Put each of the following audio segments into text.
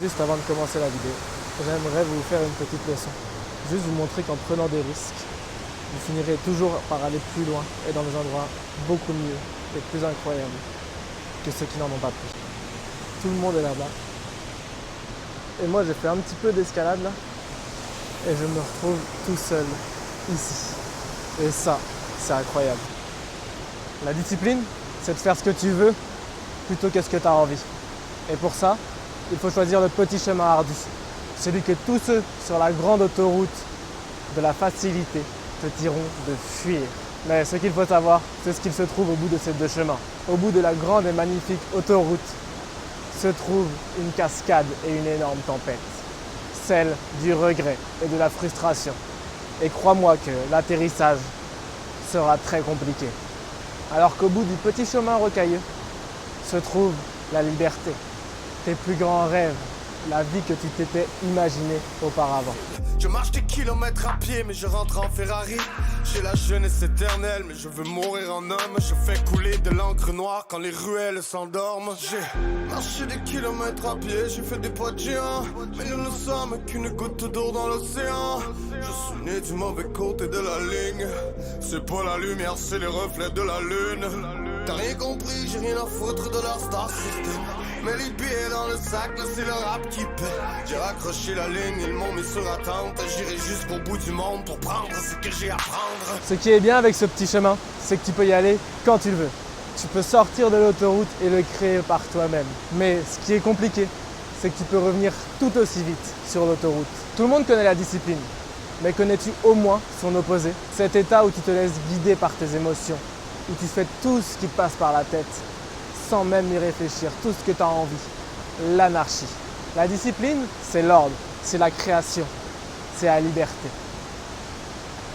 Juste avant de commencer la vidéo, j'aimerais vous faire une petite leçon. Juste vous montrer qu'en prenant des risques, vous finirez toujours par aller plus loin et dans des endroits beaucoup mieux et plus incroyables que ceux qui n'en ont pas pris. Tout le monde est là-bas. Et moi j'ai fait un petit peu d'escalade là et je me retrouve tout seul ici. Et ça, c'est incroyable. La discipline, c'est de faire ce que tu veux plutôt que ce que tu as envie. Et pour ça, il faut choisir le petit chemin ardu. Celui que tous ceux sur la grande autoroute de la facilité te diront de fuir. Mais ce qu'il faut savoir, c'est ce qu'il se trouve au bout de ces deux chemins. Au bout de la grande et magnifique autoroute se trouve une cascade et une énorme tempête. Celle du regret et de la frustration. Et crois-moi que l'atterrissage sera très compliqué. Alors qu'au bout du petit chemin rocailleux se trouve la liberté, tes plus grands rêves, la vie que tu t'étais imaginé auparavant. Je marche des kilomètres à pied mais je rentre en Ferrari. J'ai la jeunesse éternelle mais je veux mourir en homme. Je fais couler de l'encre noire quand les ruelles s'endorment. J'ai marché des kilomètres à pied, j'ai fait des pas de géants. Mais nous ne sommes qu'une goutte d'eau dans l'océan. Je suis né du mauvais côté de la ligne. C'est pas la lumière, c'est les reflets de la lune. T'as rien compris, j'ai rien à foutre de leur star system. Mais les billets dans le sac, là c'est le rap qui paie. J'ai raccroché la ligne, ils m'ont mis sur attente. J'irai jusqu'au bout du monde pour prendre ce que j'ai à prendre. Ce qui est bien avec ce petit chemin, c'est que tu peux y aller quand tu le veux. Tu peux sortir de l'autoroute et le créer par toi-même. Mais ce qui est compliqué, c'est que tu peux revenir tout aussi vite sur l'autoroute. Tout le monde connaît la discipline, mais connais-tu au moins son opposé? Cet état où tu te laisses guider par tes émotions, où tu fais tout ce qui te passe par la tête, sans même y réfléchir, tout ce que tu as envie. L'anarchie. La discipline, c'est l'ordre, c'est la création, c'est la liberté.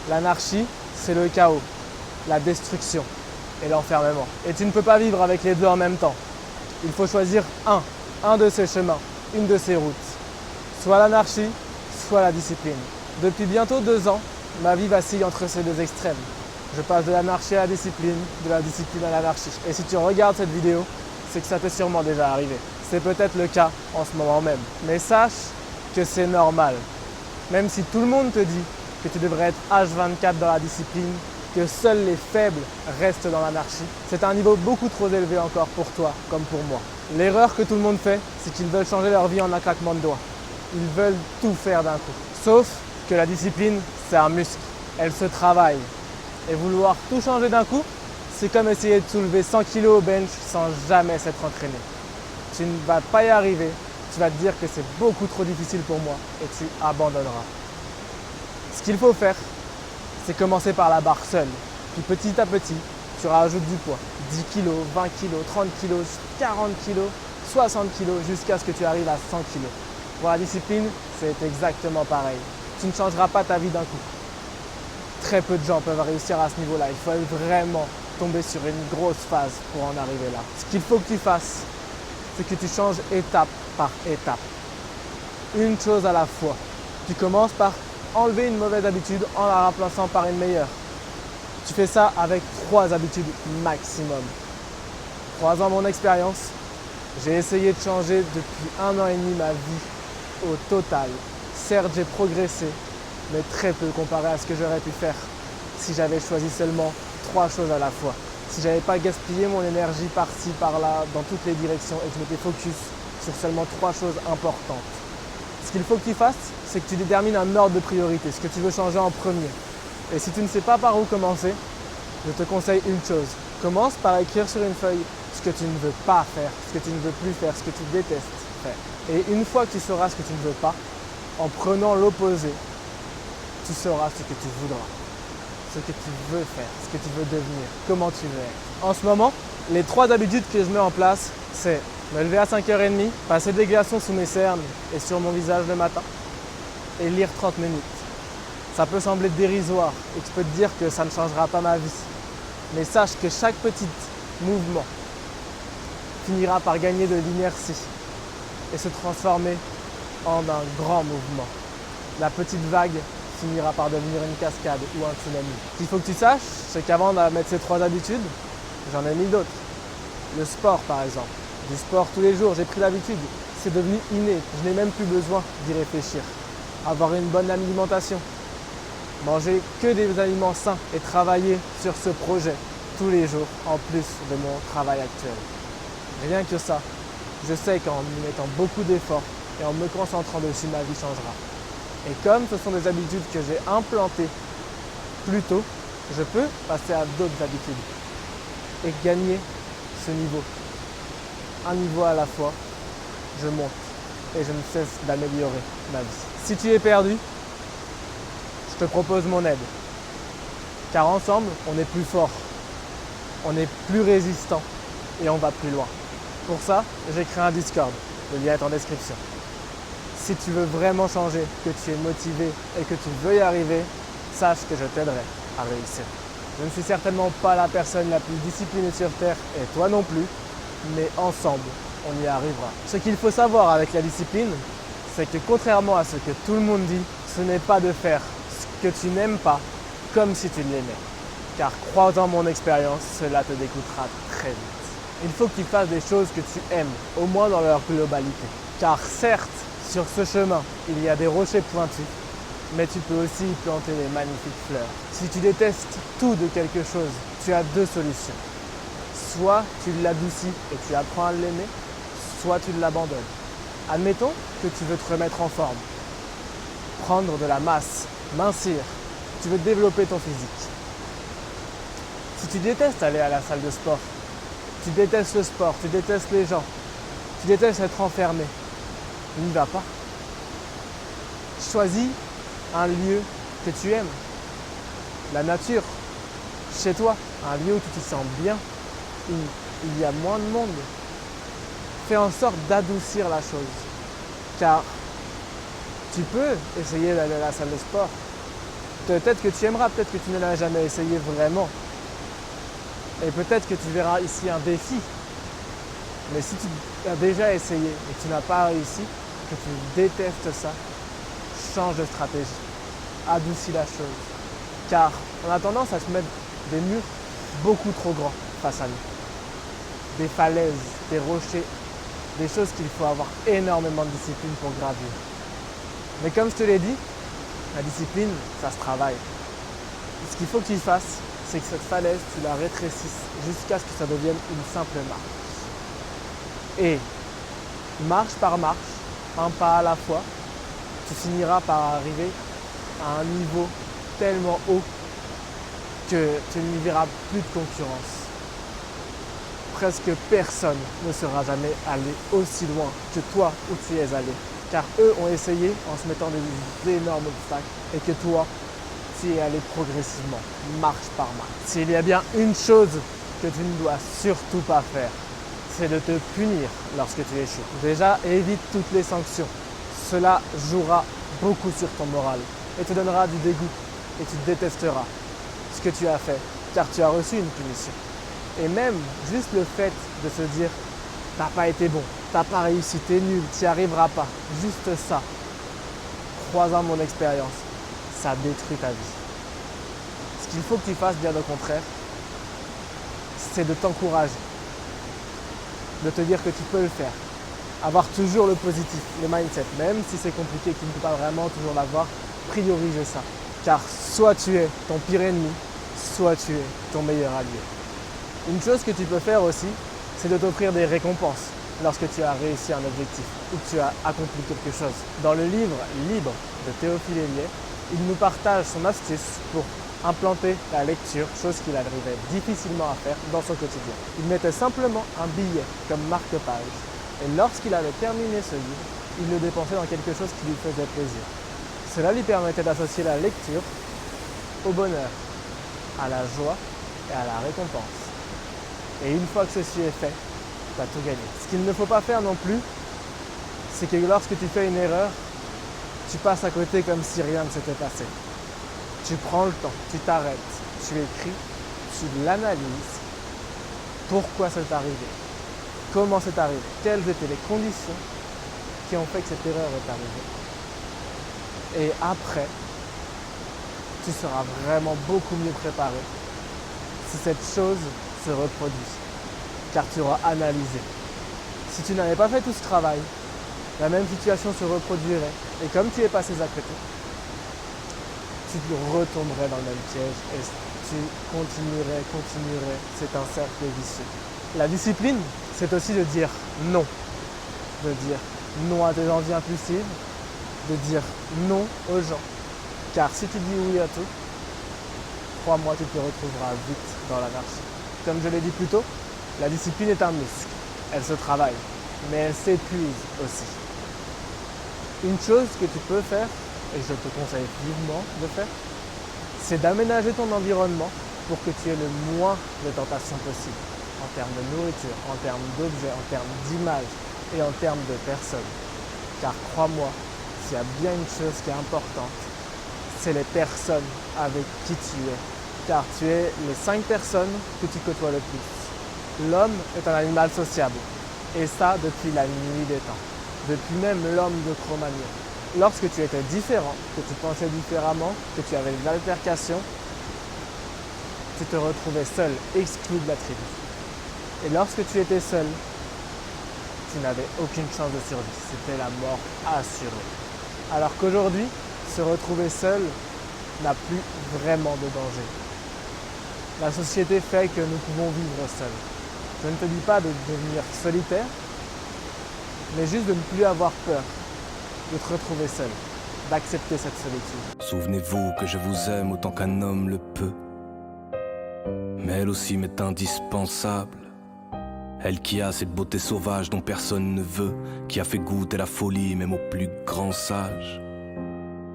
L'anarchie, c'est le chaos, la destruction et l'enfermement. Et tu ne peux pas vivre avec les deux en même temps. Il faut choisir un de ces chemins, une de ces routes. Soit l'anarchie, soit la discipline. Depuis bientôt 2 ans, ma vie vacille entre ces deux extrêmes. Je passe de l'anarchie à la discipline, de la discipline à l'anarchie. Et si tu regardes cette vidéo, c'est que ça t'est sûrement déjà arrivé. C'est peut-être le cas en ce moment même. Mais sache que c'est normal. Même si tout le monde te dit que tu devrais être H24 dans la discipline, que seuls les faibles restent dans l'anarchie, c'est un niveau beaucoup trop élevé encore pour toi comme pour moi. L'erreur que tout le monde fait, c'est qu'ils veulent changer leur vie en un claquement de doigts. Ils veulent tout faire d'un coup. Sauf que la discipline, c'est un muscle. Elle se travaille. Et vouloir tout changer d'un coup, c'est comme essayer de soulever 100 kg au bench sans jamais s'être entraîné. Tu ne vas pas y arriver, tu vas te dire que c'est beaucoup trop difficile pour moi et tu abandonneras. Ce qu'il faut faire, c'est commencer par la barre seule. Puis petit à petit, tu rajoutes du poids. 10 kg, 20 kg, 30 kg, 40 kg, 60 kg jusqu'à ce que tu arrives à 100 kg. Pour la discipline, c'est exactement pareil. Tu ne changeras pas ta vie d'un coup. Très peu de gens peuvent réussir à ce niveau-là. Il faut vraiment tomber sur une grosse phase pour en arriver là. Ce qu'il faut que tu fasses, c'est que tu changes étape par étape. Une chose à la fois. Tu commences par enlever une mauvaise habitude en la remplaçant par une meilleure. Tu fais ça avec 3 habitudes maximum. 3 ans mon expérience, j'ai essayé de changer depuis 1 an et demi ma vie au total. Certes, j'ai progressé, mais très peu comparé à ce que j'aurais pu faire si j'avais choisi seulement 3 choses à la fois. Si j'avais pas gaspillé mon énergie par-ci, par-là, dans toutes les directions et que je m'étais focus sur seulement 3 choses importantes. Ce qu'il faut que tu fasses, c'est que tu détermines un ordre de priorité, ce que tu veux changer en premier. Et si tu ne sais pas par où commencer, je te conseille une chose. Commence par écrire sur une feuille ce que tu ne veux pas faire, ce que tu ne veux plus faire, ce que tu détestes faire. Et une fois que tu sauras ce que tu ne veux pas, en prenant l'opposé, tu sauras ce que tu voudras, ce que tu veux faire, ce que tu veux devenir, comment tu veux être. En ce moment, les 3 habitudes que je mets en place, c'est me lever à 5h30, passer des glaçons sous mes cernes et sur mon visage le matin et lire 30 minutes. Ça peut sembler dérisoire et je peux te dire que ça ne changera pas ma vie. Mais sache que chaque petit mouvement finira par gagner de l'inertie et se transformer en un grand mouvement. La petite vague finira par devenir une cascade ou un tsunami. Ce qu'il faut que tu saches, c'est qu'avant de mettre ces 3 habitudes, j'en ai mis d'autres. Le sport par exemple. Du sport tous les jours, j'ai pris l'habitude. c'est devenu inné. Je n'ai même plus besoin d'y réfléchir. Avoir une bonne alimentation, manger que des aliments sains et travailler sur ce projet tous les jours en plus de mon travail actuel. Rien que ça, je sais qu'en y mettant beaucoup d'efforts et en me concentrant dessus, ma vie changera. Et comme ce sont des habitudes que j'ai implantées plus tôt, je peux passer à d'autres habitudes et gagner ce niveau. Un niveau à la fois, je monte et je ne cesse d'améliorer ma vie. Si tu es perdu, je te propose mon aide. Car ensemble, on est plus fort, on est plus résistant et on va plus loin. Pour ça, j'ai créé un Discord. Le lien est en description. Si tu veux vraiment changer, que tu es motivé et que tu veux y arriver, sache que je t'aiderai à réussir. Je ne suis certainement pas la personne la plus disciplinée sur Terre et toi non plus, mais ensemble, on y arrivera. Ce qu'il faut savoir avec la discipline, c'est que contrairement à ce que tout le monde dit, ce n'est pas de faire ce que tu n'aimes pas comme si tu l'aimais. Car crois en mon expérience, cela te dégoûtera très vite. Il faut que tu fasses des choses que tu aimes, au moins dans leur globalité. Car certes, sur ce chemin, il y a des rochers pointus, mais tu peux aussi y planter des magnifiques fleurs. Si tu détestes tout de quelque chose, tu as deux solutions. Soit tu l'adoucis et tu apprends à l'aimer, soit tu l'abandonnes. Admettons que tu veux te remettre en forme, prendre de la masse, mincir, tu veux développer ton physique. Si tu détestes aller à la salle de sport, tu détestes le sport, tu détestes les gens, tu détestes être enfermé, n'y va pas. Choisis un lieu que tu aimes, la nature, chez toi, un lieu où tu te sens bien, où il y a moins de monde. Fais en sorte d'adoucir la chose, car tu peux essayer d'aller à la salle de sport. Peut-être que tu aimeras, peut-être que tu ne l'as jamais essayé vraiment. Et peut-être que tu verras ici un défi. Mais si tu as déjà essayé et que tu n'as pas réussi, que tu détestes ça, change de stratégie. Adoucis la chose. Car on a tendance à se mettre des murs beaucoup trop grands face à nous. Des falaises, des rochers, des choses qu'il faut avoir énormément de discipline pour gravir. Mais comme je te l'ai dit, la discipline, ça se travaille. Ce qu'il faut que tu fasses, c'est que cette falaise, tu la rétrécisses jusqu'à ce que ça devienne une simple marche. Et marche par marche, un pas à la fois, tu finiras par arriver à un niveau tellement haut que tu n'y verras plus de concurrence. Presque personne ne sera jamais allé aussi loin que toi où tu es allé. Car eux ont essayé en se mettant des énormes obstacles et que toi, tu es allé progressivement, marche par marche. S'il y a bien une chose que tu ne dois surtout pas faire, c'est de te punir lorsque tu échoues. Déjà, évite toutes les sanctions. Cela jouera beaucoup sur ton moral et te donnera du dégoût et tu détesteras ce que tu as fait car tu as reçu une punition. Et même juste le fait de se dire « t'as pas été bon, t'as pas réussi, t'es nul, t'y arriveras pas », juste ça, crois en mon expérience, ça détruit ta vie. Ce qu'il faut que tu fasses, bien au contraire, c'est de t'encourager, de te dire que tu peux le faire, avoir toujours le positif, le mindset, même si c'est compliqué, que tu ne peux pas vraiment toujours l'avoir, priorise ça. Car soit tu es ton pire ennemi, soit tu es ton meilleur allié. Une chose que tu peux faire aussi, c'est de t'offrir des récompenses lorsque tu as réussi un objectif ou que tu as accompli quelque chose. Dans le livre Libre de Théophile Hélier, il nous partage son astuce pour implanter la lecture, chose qu'il arrivait difficilement à faire dans son quotidien. Il mettait simplement un billet comme marque-page et lorsqu'il avait terminé ce livre, il le dépensait dans quelque chose qui lui faisait plaisir. Cela lui permettait d'associer la lecture au bonheur, à la joie et à la récompense. Et une fois que ceci est fait, tu as tout gagné. Ce qu'il ne faut pas faire non plus, c'est que lorsque tu fais une erreur, tu passes à côté comme si rien ne s'était passé. Tu prends le temps, tu t'arrêtes, tu écris, tu l'analyses. Pourquoi c'est arrivé? Comment c'est arrivé? Quelles étaient les conditions qui ont fait que cette erreur est arrivée? Et après, tu seras vraiment beaucoup mieux préparé si cette chose se reproduit, car tu auras analysé. Si tu n'avais pas fait tout ce travail, la même situation se reproduirait. Et comme tu es passé à côté, tu retomberais dans le même piège et tu continuerais. C'est un cercle vicieux. La discipline, c'est aussi de dire non. De dire non à tes envies impulsives, de dire non aux gens. Car si tu dis oui à tout, crois-moi, tu te retrouveras vite dans l'anarchie. Comme je l'ai dit plus tôt, la discipline est un muscle. Elle se travaille, mais elle s'épuise aussi. Une chose que tu peux faire, et je te conseille vivement de faire, c'est d'aménager ton environnement pour que tu aies le moins de tentations possible, en termes de nourriture, en termes d'objets, en termes d'images et en termes de personnes. Car crois-moi, s'il y a bien une chose qui est importante, c'est les personnes avec qui tu es. Car tu es les 5 personnes que tu côtoies le plus. L'homme est un animal sociable, et ça depuis la nuit des temps, depuis même l'homme de Cro-Magnon. Lorsque tu étais différent, que tu pensais différemment, que tu avais des altercations, tu te retrouvais seul, exclu de la tribu. Et lorsque tu étais seul, tu n'avais aucune chance de survie, c'était la mort assurée. Alors qu'aujourd'hui, se retrouver seul n'a plus vraiment de danger. La société fait que nous pouvons vivre seuls. Je ne te dis pas de devenir solitaire, mais juste de ne plus avoir peur de te retrouver seul, d'accepter cette solitude. Souvenez-vous que je vous aime autant qu'un homme le peut. Mais elle aussi m'est indispensable. Elle qui a cette beauté sauvage dont personne ne veut, qui a fait goûter la folie même aux plus grands sages.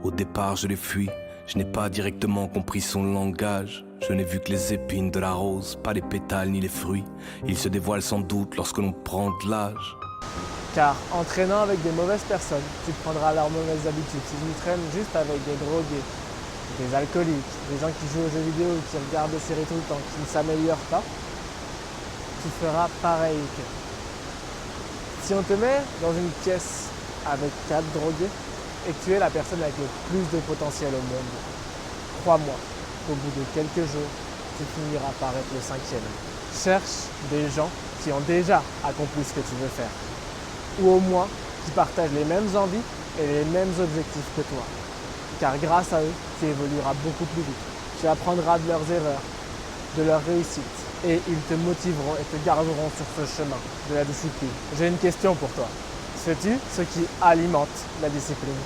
Au départ je l'ai fui, je n'ai pas directement compris son langage. Je n'ai vu que les épines de la rose, pas les pétales ni les fruits. Il se dévoile sans doute lorsque l'on prend de l'âge. Car en traînant avec des mauvaises personnes, tu prendras leurs mauvaises habitudes. Si tu traînes juste avec des drogués, des alcooliques, des gens qui jouent aux jeux vidéo, qui regardent des séries tout le temps, qui ne s'améliorent pas, tu feras pareil qu'eux. Si on te met dans une pièce avec 4 drogués et que tu es la personne avec le plus de potentiel au monde, crois-moi qu'au bout de quelques jours, tu finiras par être le 5e. Cherche des gens qui ont déjà accompli ce que tu veux faire, ou au moins qui partagent les mêmes envies et les mêmes objectifs que toi. Car grâce à eux, tu évolueras beaucoup plus vite. Tu apprendras de leurs erreurs, de leurs réussites, et ils te motiveront et te garderont sur ce chemin de la discipline. J'ai une question pour toi. Sais-tu ce qui alimente la discipline?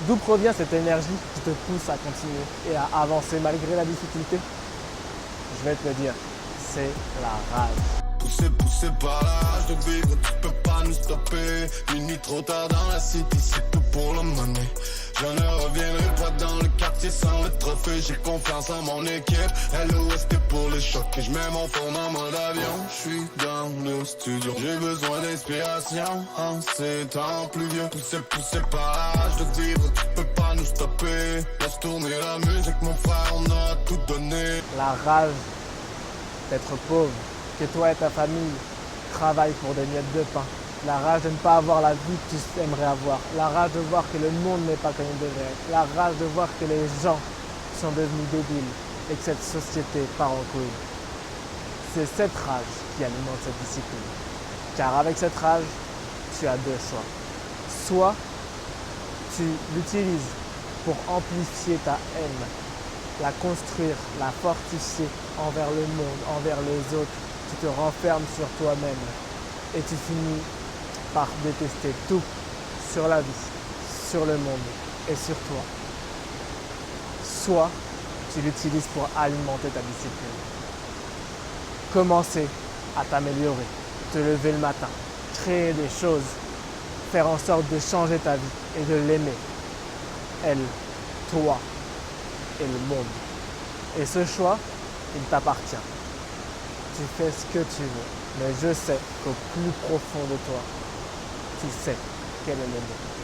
D'où provient cette énergie qui te pousse à continuer et à avancer malgré la difficulté? Je vais te le dire, c'est la rage. Poussé par la rage de vivre, tu peux pas nous stopper. Minuit trop tard dans la city, c'est tout pour la monnaie. Je ne reviendrai pas dans le quartier sans le trophée. J'ai confiance en mon équipe, LOS t'es pour les chocs. Et je mets mon phone en mode avion, je suis dans le studio. J'ai besoin d'inspiration en ces temps pluvieux. Poussé par la rage de vivre, tu peux pas nous stopper. Laisse tourner la musique mon frère, on a tout donné. La rage d'être pauvre, que toi et ta famille travaillent pour des miettes de pain. La rage de ne pas avoir la vie que tu aimerais avoir. La rage de voir que le monde n'est pas comme il devrait être. La rage de voir que les gens sont devenus débiles et que cette société part en couille. C'est cette rage qui alimente cette discipline. Car avec cette rage, tu as 2 choix. Soit tu l'utilises pour amplifier ta haine, la construire, la fortifier envers le monde, envers les autres. Tu te renfermes sur toi-même et tu finis par détester tout sur la vie, sur le monde et sur toi. Soit tu l'utilises pour alimenter ta discipline. Commencer à t'améliorer, te lever le matin, créer des choses, faire en sorte de changer ta vie et de l'aimer. Elle, toi et le monde. Et ce choix, il t'appartient. Tu fais ce que tu veux, mais je sais qu'au plus profond de toi, tu sais quel est le bon.